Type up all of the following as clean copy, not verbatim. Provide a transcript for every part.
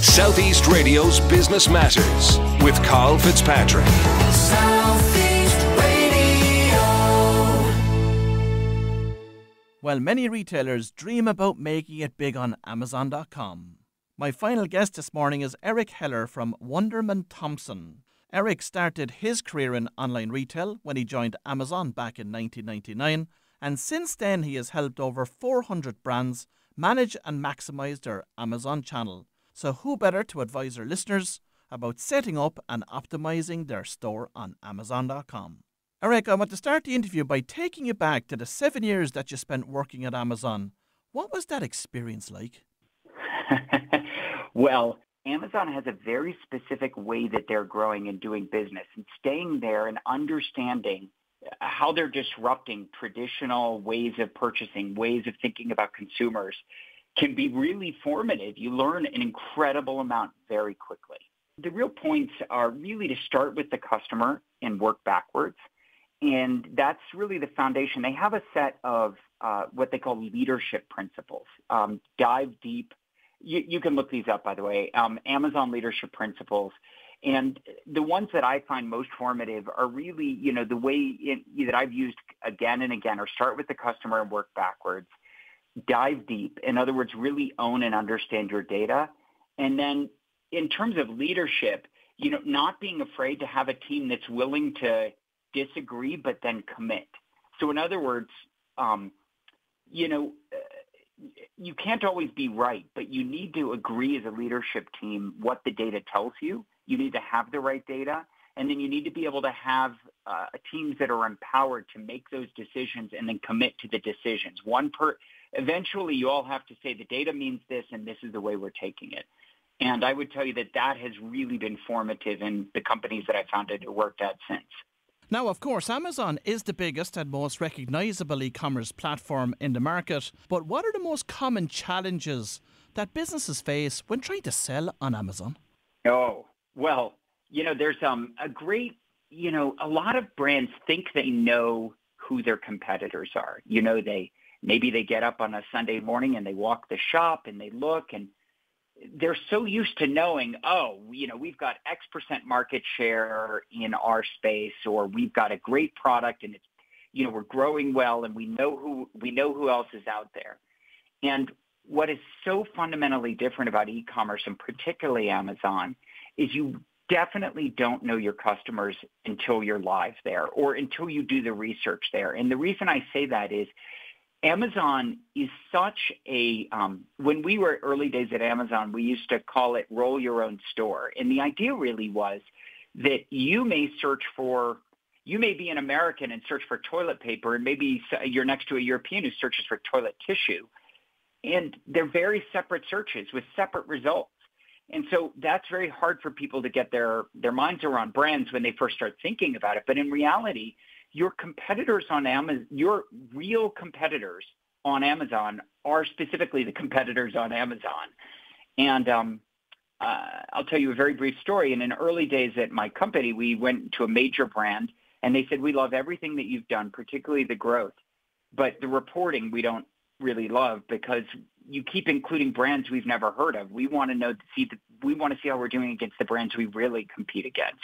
Southeast Radio's Business Matters with Carl Fitzpatrick. Southeast Radio. Well, many retailers dream about making it big on Amazon.com. My final guest this morning is Eric Heller from Wunderman Thompson. Eric started his career in online retail when he joined Amazon back in 1999, and since then he has helped over 400 brands manage and maximise their Amazon channel. So who better to advise our listeners about setting up and optimising their store on Amazon.com. Eric, I want to start the interview by taking you back to the 7 years that you spent working at Amazon. What was that experience like? Well, Amazon has a very specific way that they're growing and doing business, and staying there and understanding how they're disrupting traditional ways of purchasing, ways of thinking about consumers can be really formative. You learn an incredible amount very quickly. The real points are really to start with the customer and work backwards. And that's really the foundation. They have a set of what they call leadership principles. Dive deep. You can look these up, by the way, Amazon leadership principles. And the ones that I find most formative are really, the way that I've used again and again, are start with the customer and work backwards. Dive deep. In other words, really own and understand your data. And then in terms of leadership, not being afraid to have a team that's willing to disagree, but then commit. So in other words, you can't always be right, but you need to agree as a leadership team what the data tells you. You need to have the right data, and then you need to be able to have teams that are empowered to make those decisions and then commit to the decisions. Eventually, you all have to say the data means this, and this is the way we're taking it. And I would tell you that has really been formative in the companies that I founded or worked at since. Now, of course, Amazon is the biggest and most recognisable e-commerce platform in the market. But what are the most common challenges that businesses face when trying to sell on Amazon? Oh, well, there's a lot of brands think they know who their competitors are. Maybe they get up on a Sunday morning and they walk the shop and they look, and they're so used to knowing, we've got X% market share in our space, or we've got a great product and it's, we're growing well, and we know who else is out there. And what is so fundamentally different about e-commerce, and particularly Amazon, is you definitely don't know your customers until you're live there or until you do the research there. And the reason I say that is Amazon is such when we were early days at Amazon, we used to call it roll your own store. And the idea really was that you may be an American and search for toilet paper, and maybe you're next to a European who searches for toilet tissue. And they're very separate searches with separate results. And so that's very hard for people to get their minds around brands when they first start thinking about it. But in reality, your competitors on Amazon, your real competitors on Amazon are specifically the competitors on Amazon. And I'll tell you a very brief story. In early days at my company, we went to a major brand, and they said, we love everything that you've done, particularly the growth. But the reporting we don't really love, because you keep including brands we've never heard of. We want to we want to see how we're doing against the brands we really compete against.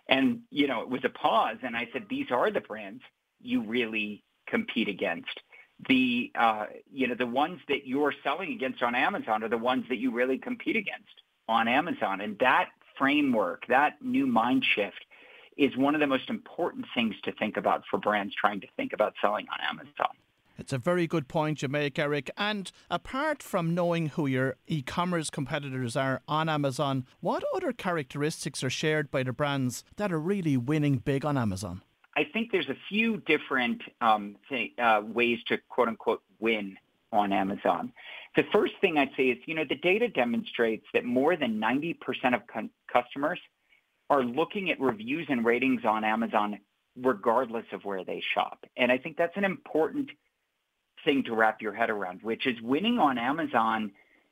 And, it was a pause, and I said, these are the brands you really compete against. The ones that you're selling against on Amazon are the ones that you really compete against on Amazon. And that framework, that new mind shift, is one of the most important things to think about for brands trying to think about selling on Amazon. It's a very good point you make, Eric. And apart from knowing who your e-commerce competitors are on Amazon, what other characteristics are shared by the brands that are really winning big on Amazon? I think there's a few different ways to, quote unquote, win on Amazon. The first thing I'd say is, the data demonstrates that more than 90% of customers are looking at reviews and ratings on Amazon regardless of where they shop. And I think that's an important thing to wrap your head around, which is winning on Amazon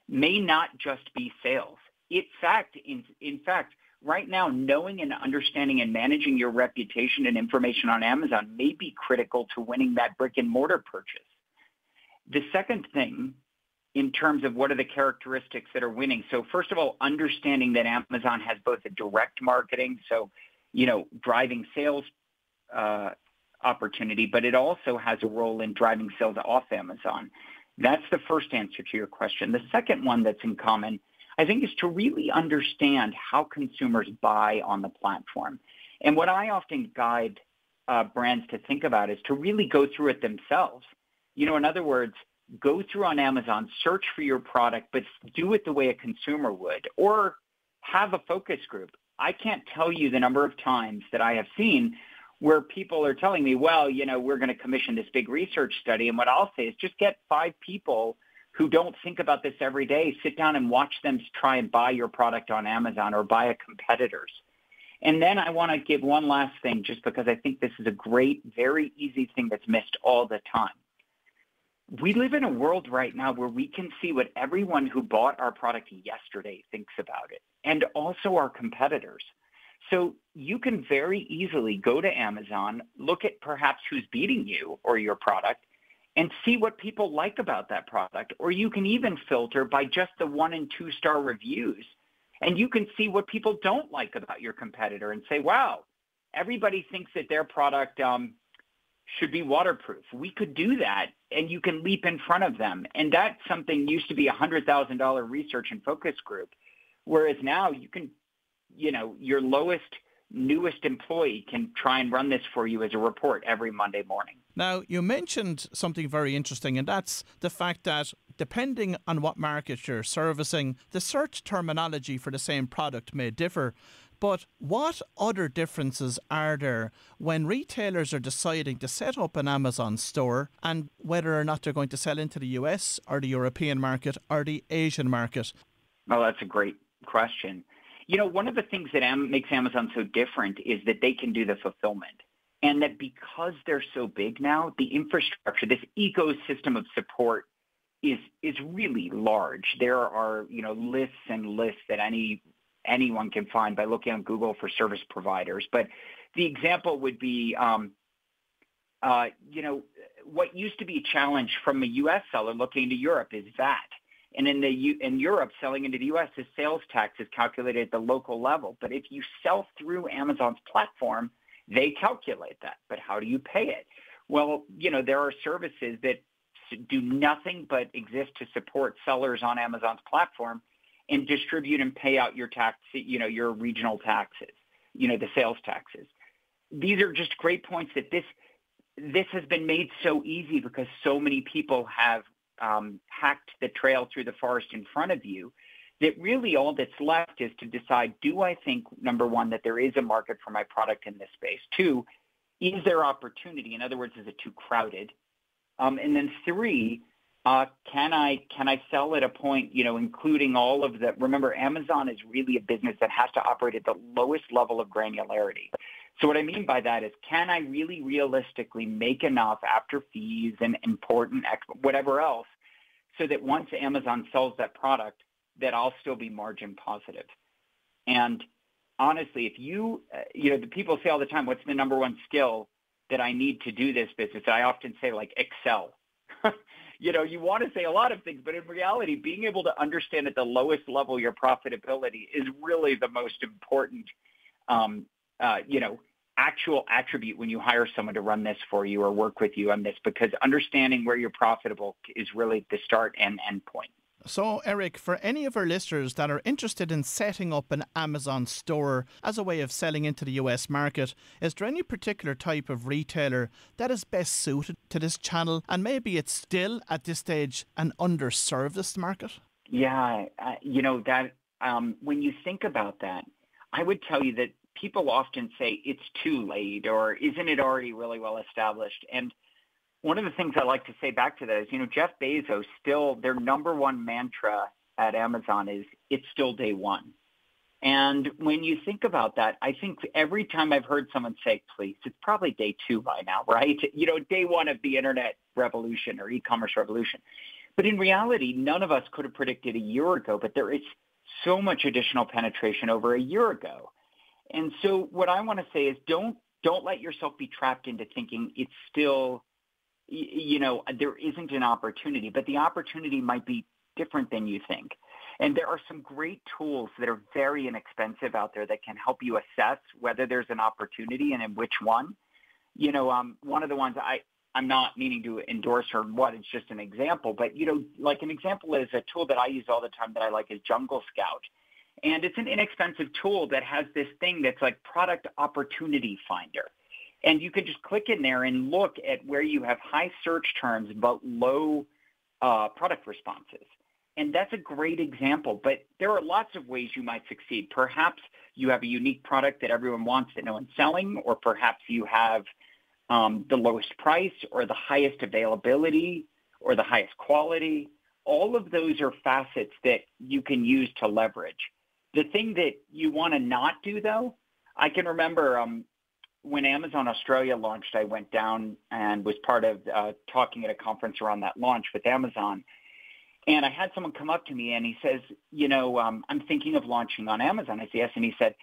may not just be sales. In fact, right now, knowing and understanding and managing your reputation and information on Amazon may be critical to winning that brick and mortar purchase. The second thing in terms of what are the characteristics that are winning. So first of all, understanding that Amazon has both a direct marketing, so, driving sales opportunity, but it also has a role in driving sales off Amazon. That's the first answer to your question. The second one that's in common, I think, is to really understand how consumers buy on the platform. And what I often guide brands to think about is to really go through it themselves. In other words, go through on Amazon, search for your product, but do it the way a consumer would, or have a focus group. I can't tell you the number of times that I have seen where people are telling me, well, we're going to commission this big research study. And what I'll say is just get 5 people who don't think about this every day, sit down and watch them try and buy your product on Amazon or buy a competitor's. And then I want to give one last thing, just because I think this is a great, very easy thing that's missed all the time. We live in a world right now where we can see what everyone who bought our product yesterday thinks about it, and also our competitors. So you can very easily go to Amazon, look at perhaps who's beating you or your product, and see what people like about that product. Or you can even filter by just the 1- and 2-star reviews, and you can see what people don't like about your competitor and say, wow, everybody thinks that their product should be waterproof. We could do that, and you can leap in front of them. And that's something used to be a $100,000 research and focus group, whereas now you can, your lowest, newest employee can try and run this for you as a report every Monday morning. Now, you mentioned something very interesting, and that's the fact that depending on what market you're servicing, the search terminology for the same product may differ. But what other differences are there when retailers are deciding to set up an Amazon store, and whether or not they're going to sell into the US or the European market or the Asian market? Well, that's a great question. One of the things that makes Amazon so different is that they can do the fulfillment. And that because they're so big now, the infrastructure, this ecosystem of support is really large. There are, lists and lists that anyone can find by looking on Google for service providers. But the example would be, what used to be a challenge from a U.S. seller looking into Europe is VAT. And in Europe, selling into the U.S., the sales tax is calculated at the local level. But if you sell through Amazon's platform, they calculate that. But how do you pay it? Well, there are services that do nothing but exist to support sellers on Amazon's platform and distribute and pay out your tax, your regional taxes, the sales taxes. These are just great points that this has been made so easy because so many people have hacked the trail through the forest in front of you, that really all that's left is to decide, do I think, number one, that there is a market for my product in this space? 2, is there opportunity? In other words, is it too crowded? And then 3, can I sell at a point, including all of the, remember, Amazon is really a business that has to operate at the lowest level of granularity. So what I mean by that is, can I really realistically make enough after fees and important whatever else, so that once Amazon sells that product, that I'll still be margin positive? And honestly, if the people say all the time, what's the number one skill that I need to do this business? I often say, like, Excel. You want to say a lot of things, but in reality, being able to understand at the lowest level your profitability is really the most important, actual attribute when you hire someone to run this for you or work with you on this, because understanding where you're profitable is really the start and end point. So, Eric, for any of our listeners that are interested in setting up an Amazon store as a way of selling into the US market, is there any particular type of retailer that is best suited to this channel, and maybe it's still at this stage an underserviced market? Yeah, when you think about that, I would tell you that people often say it's too late, or isn't it already really well established? And one of the things I like to say back to that is, Jeff Bezos, still their number one mantra at Amazon is, it's still day one. And when you think about that, I think every time I've heard someone say, please, it's probably day 2 by now, right? Day 1 of the internet revolution or e-commerce revolution. But in reality, none of us could have predicted a year ago, but there is so much additional penetration over a year ago. And so what I want to say is, don't let yourself be trapped into thinking it's still, there isn't an opportunity, but the opportunity might be different than you think. And there are some great tools that are very inexpensive out there that can help you assess whether there's an opportunity and in which one. One of the ones I'm not meaning to endorse or what, it's just an example, but, like an example is a tool that I use all the time that I like is Jungle Scout. And it's an inexpensive tool that has this thing that's like product opportunity finder. And you can just click in there and look at where you have high search terms but low product responses. And that's a great example, but there are lots of ways you might succeed. Perhaps you have a unique product that everyone wants that no one's selling, or perhaps you have the lowest price or the highest availability or the highest quality. All of those are facets that you can use to leverage. The thing that you want to not do, though, I can remember when Amazon Australia launched, I went down and was part of talking at a conference around that launch with Amazon. And I had someone come up to me and he says, I'm thinking of launching on Amazon. I said, yes. And he said,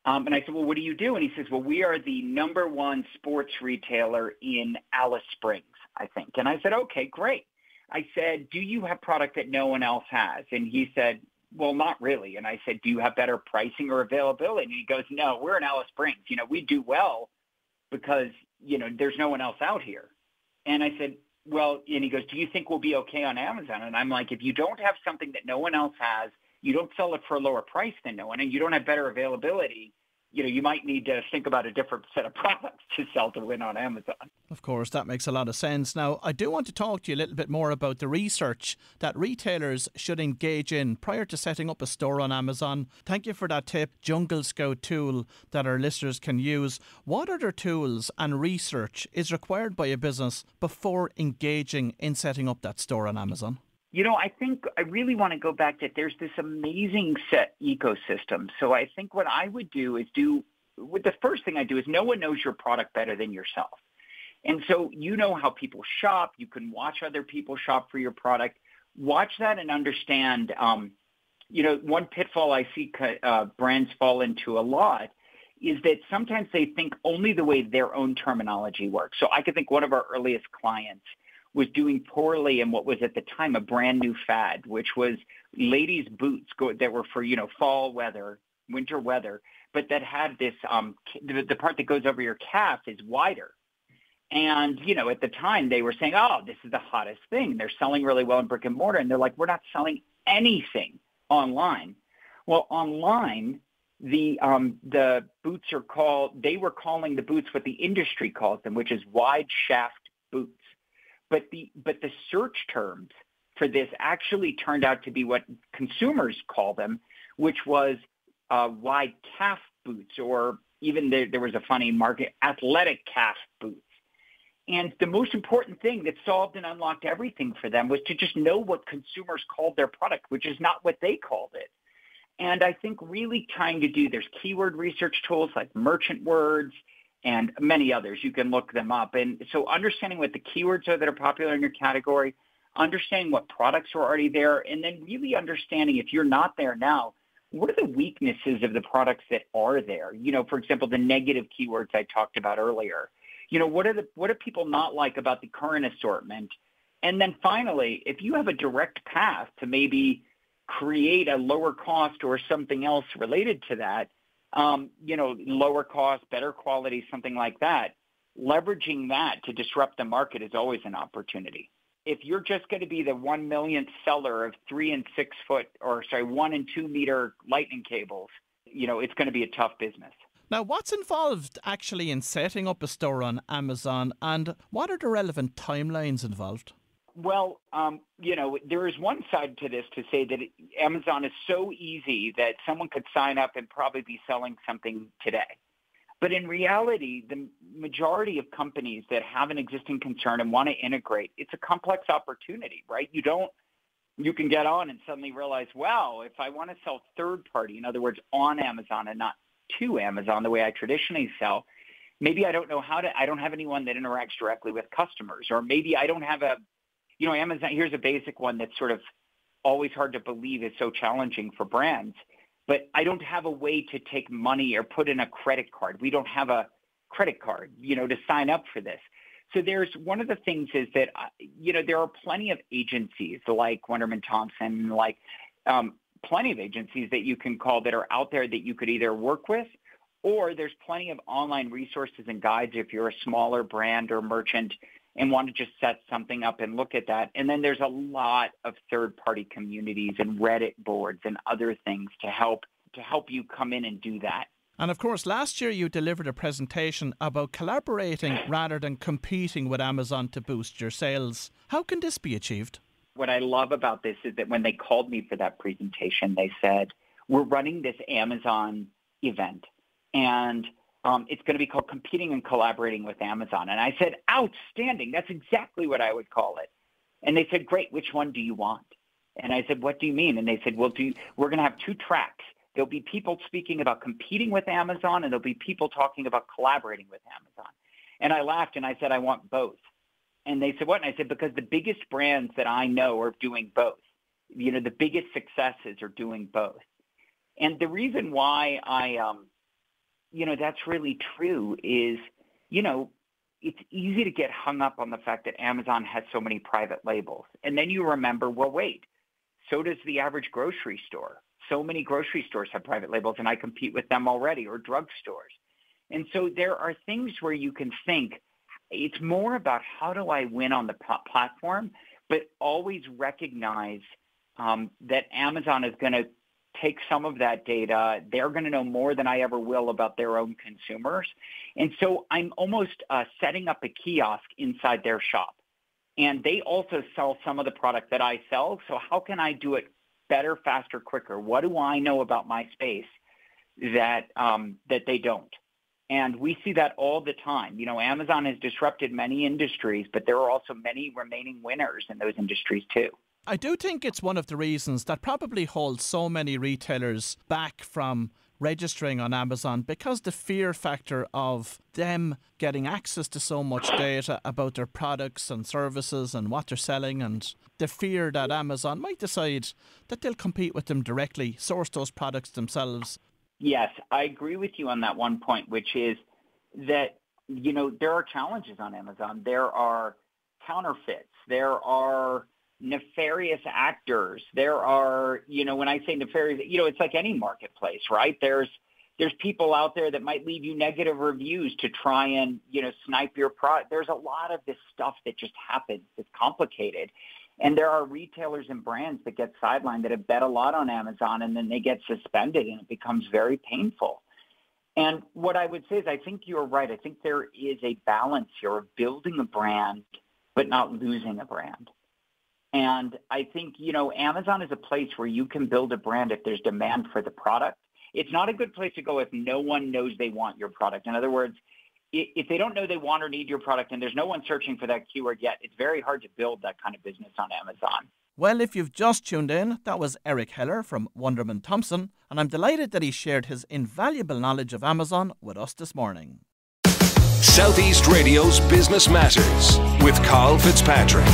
and I said, well, what do you do? And he says, well, we are the #1 sports retailer in Alice Springs, I think. And I said, okay, great. I said, do you have product that no one else has? And he said, well, not really. And I said, do you have better pricing or availability? And he goes, no, we're in Alice Springs. We do well because, there's no one else out here. And I said, well, and he goes, do you think we'll be okay on Amazon? And I'm like, if you don't have something that no one else has, you don't sell it for a lower price than no one, and you don't have better availability, you might need to think about a different set of products to sell to win on Amazon. Of course, that makes a lot of sense. Now, I do want to talk to you a little bit more about the research that retailers should engage in prior to setting up a store on Amazon. Thank you for that tip, Jungle Scout tool that our listeners can use. What other tools and research is required by a business before engaging in setting up that store on Amazon? I think I really want to go back to there's this amazing set ecosystem. So I think what I would do is the first thing I do is no one knows your product better than yourself. And so how people shop. You can watch other people shop for your product. Watch that and understand, one pitfall I see brands fall into a lot is that sometimes they think only the way their own terminology works. So I could think one of our earliest clients was doing poorly in what was at the time a brand new fad, which was ladies' boots that were for, fall weather, winter weather, but that had this, the part that goes over your calf is wider. And, at the time they were saying, oh, this is the hottest thing. They're selling really well in brick and mortar. And they're like, we're not selling anything online. Well, online, the boots they were calling the boots what the industry calls them, which is wide shaft boots. But the search terms for this actually turned out to be what consumers call them, which was wide calf boots, or even there was a funny market, athletic calf boots. And the most important thing that solved and unlocked everything for them was to just know what consumers called their product, which is not what they called it. And I think really trying to there's keyword research tools like Merchant Words, and many others. You can look them up. And so understanding what the keywords are that are popular in your category, understanding what products are already there, and then really understanding if you're not there now, what are the weaknesses of the products that are there? For example, the negative keywords I talked about earlier. What do people not like about the current assortment? And then finally, if you have a direct path to maybe create a lower cost or something else related to that, lower cost, better quality, something like that, leveraging that to disrupt the market is always an opportunity. If you're just going to be the 1 millionth seller of 3 and 6 foot, 1 and 2 meter lightning cables, it's going to be a tough business. Now, what's involved actually in setting up a store on Amazon, and what are the relevant timelines involved? Well, there is one side to this to say that Amazon is so easy that someone could sign up and probably be selling something today. But in reality, the majority of companies that have an existing concern and want to integrate, it's a complex opportunity, right? You can get on and suddenly realize, wow, if I want to sell third party, in other words, on Amazon and not to Amazon the way I traditionally sell, maybe I don't have anyone that interacts directly with customers, or maybe I don't have Amazon, here's a basic one that's sort of always hard to believe is so challenging for brands, but I don't have a way to take money or put in a credit card. We don't have a credit card, to sign up for this. So there's one of the things is that, there are plenty of agencies like Wunderman Thompson, like plenty of agencies that you can call that are out there that you could either work with, or there's plenty of online resources and guides if you're a smaller brand or merchant and want to just set something up and look at that. And then there's a lot of third-party communities and Reddit boards and other things to help you come in and do that. And of course, last year you delivered a presentation about collaborating rather than competing with Amazon to boost your sales. How can this be achieved? What I love about this is that when they called me for that presentation, they said, we're running this Amazon event, and it's going to be called Competing and Collaborating with Amazon. And I said, outstanding. That's exactly what I would call it. And they said, great. Which one do you want? And I said, what do you mean? And they said, well, we're going to have 2 tracks. There'll be people speaking about competing with Amazon, and there'll be people talking about collaborating with Amazon. And I laughed, and I said, I want both. And they said, what? And I said, because the biggest brands that I know are doing both. The biggest successes are doing both. And the reason why that's really true is, it's easy to get hung up on the fact that Amazon has so many private labels. And then you remember, well, wait, so does the average grocery store. So many grocery stores have private labels, and I compete with them already, or drugstores. And so there are things where you can think it's more about how do I win on the platform, but always recognize that Amazon is going to take some of that data. They're going to know more than I ever will about their own consumers. And so I'm almost setting up a kiosk inside their shop. And they also sell some of the product that I sell. So how can I do it better, faster, quicker? What do I know about my space that they don't? And we see that all the time. Amazon has disrupted many industries, but there are also many remaining winners in those industries too. I do think it's one of the reasons that probably holds so many retailers back from registering on Amazon, because the fear factor of them getting access to so much data about their products and services and what they're selling, and the fear that Amazon might decide that they'll compete with them directly, source those products themselves. Yes, I agree with you on that one point, which is that, there are challenges on Amazon. There are counterfeits. There are nefarious actors. There are, when I say nefarious, it's like any marketplace, right? There's people out there that might leave you negative reviews to try and, snipe your product. There's a lot of this stuff that just happens. It's complicated. And there are retailers and brands that get sidelined that have bet a lot on Amazon, and then they get suspended, and it becomes very painful. And what I would say is I think you're right. I think there is a balance here of building a brand but not losing a brand. And I think, Amazon is a place where you can build a brand if there's demand for the product. It's not a good place to go if no one knows they want your product. In other words, if they don't know they want or need your product and there's no one searching for that keyword yet, it's very hard to build that kind of business on Amazon. Well, if you've just tuned in, that was Eric Heller from Wunderman Thompson, and I'm delighted that he shared his invaluable knowledge of Amazon with us this morning. Southeast Radio's Business Matters with Carl Fitzpatrick.